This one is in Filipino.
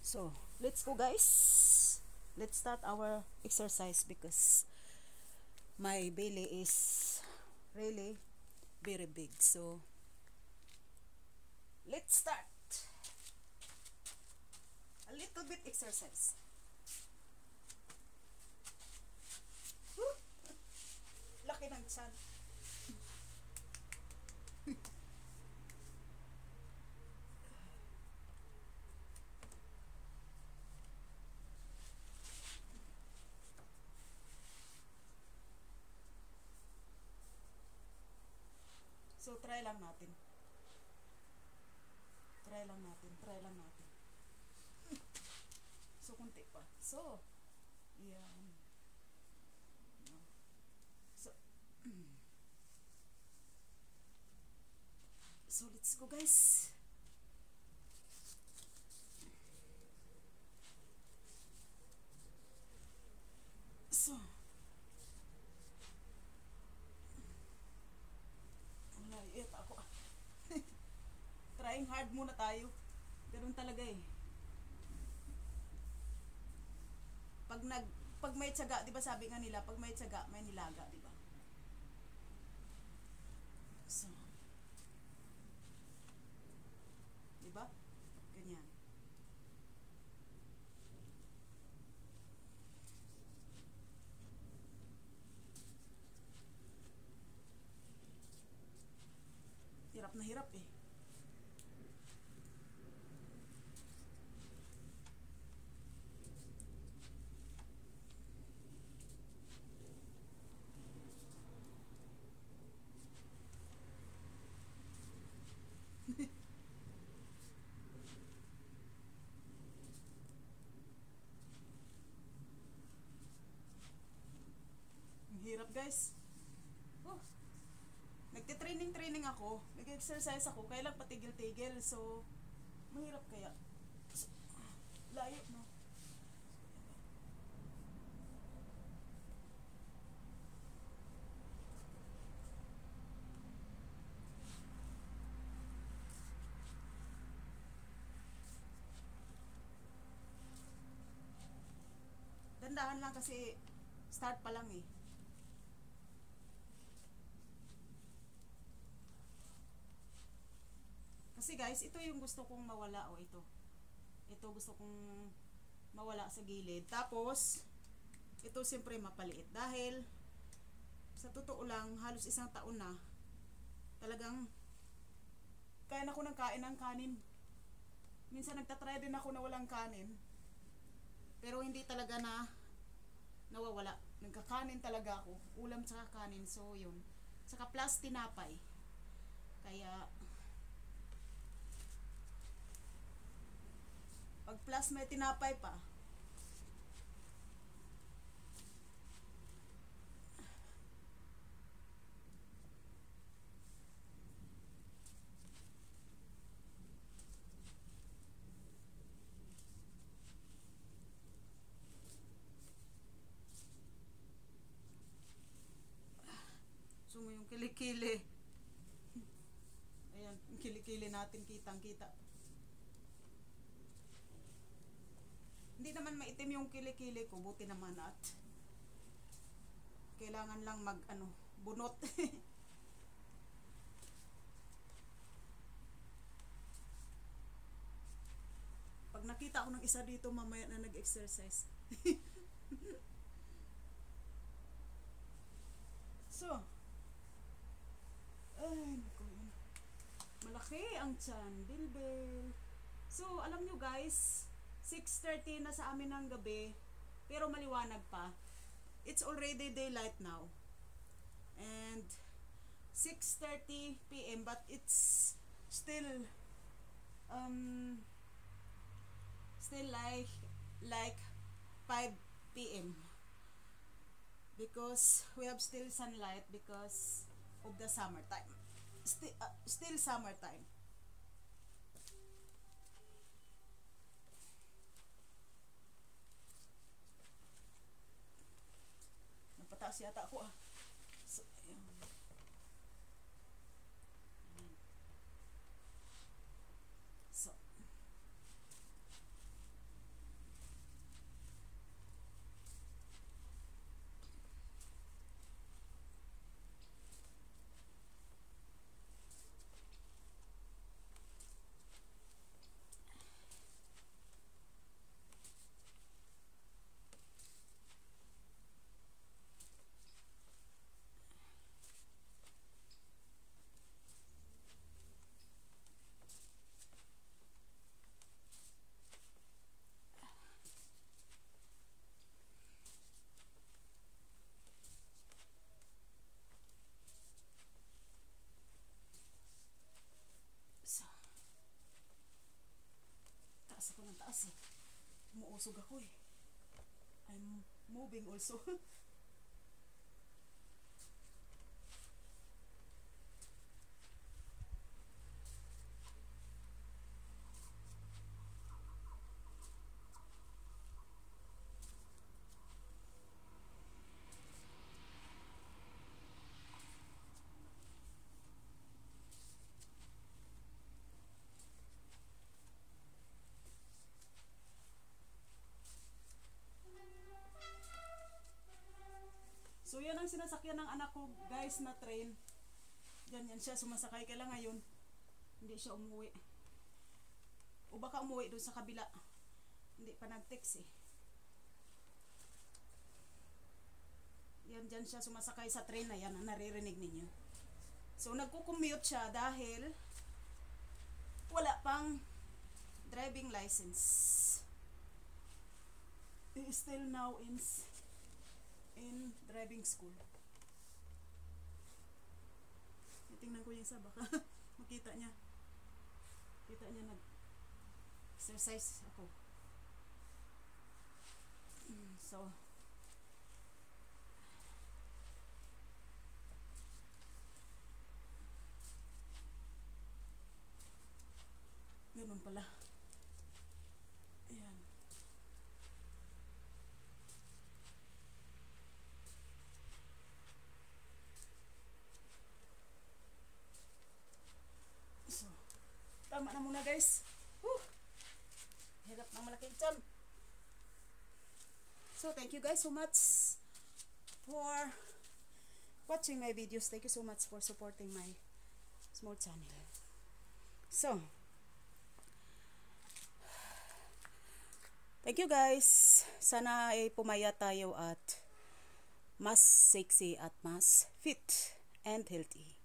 So, let's go guys. Let's start our exercise because my belly is really very big. So, let's start. A little bit exercise. Woo! Laki ng tiyan. So, try lang natin. Try lang natin. So, kunti pa. So, yan. So, so let's go guys. So, wala, ako. Trying hard muna tayo. Ganun talaga eh. Pag may tiyaga, 'di ba sabi nga nila, pag may tiyaga, may nilaga, 'di ba? So, 'di ba? Ganyan. Hirap na hirap eh. Ang hirap guys. Oh, nagte-training ako, nag-exercise ako, kaya lang patigil-tigil. So, mahirap kaya. So, layo no. Dandahan lang kasi start pa lang eh. Kasi guys, ito yung gusto kong mawala o ito. Ito gusto kong mawala sa gilid. Tapos, ito siyempre mapaliit. Dahil, sa totoo lang, halos isang taon na, talagang, kaya na ako ng kain ng kanin. Minsan nagtatry din ako na walang kanin. Pero hindi talaga nawawala. Nagkakanin talaga ako. Ulam tsaka kanin. So, yun. Saka plus tinapay. Kaya, pag plus may tinapay pa, so yung kilikili. Ayan, yung kilikili natin kitang-kita. Hindi naman maitim yung kilikili ko, buti naman at kailangan lang bunot. Pag nakita ko ng isa dito mamaya na nag-exercise. So, ay, malaki ang tiyan, bilbil. So, alam nyo guys, 6:30 na sa amin ng gabi, pero maliwanag pa. It's already daylight now. And 6:30 PM, but it's still like 5 PM. Because we have still sunlight because of the summertime. Still summertime. Pataas yata ako ah. So, ayun. So, taas ako ng taas eh. Umuusog ako eh. I'm moving also. So yan ang sinasakyan ng anak ko guys na train. Yan siya sumasakay. Kailan ngayon hindi siya umuwi. O baka umuwi doon sa kabila. Hindi pa nag-text eh. Yan dyan siya sumasakay sa train na yan. Naririnig ninyo. So nagko-commute siya dahil wala pang driving license. He is still now in driving school. Tingnan ko yung isa baka makita niya. Kita niya nag-exercise ako. So ganun pala. Ayan. So, tama na muna guys. Hirap ng malaking tiyan. So, thank you guys so much for watching my videos. Thank you so much for supporting my small channel. So, thank you guys. Sana ay pumaya tayo at mas sexy at mas fit and healthy.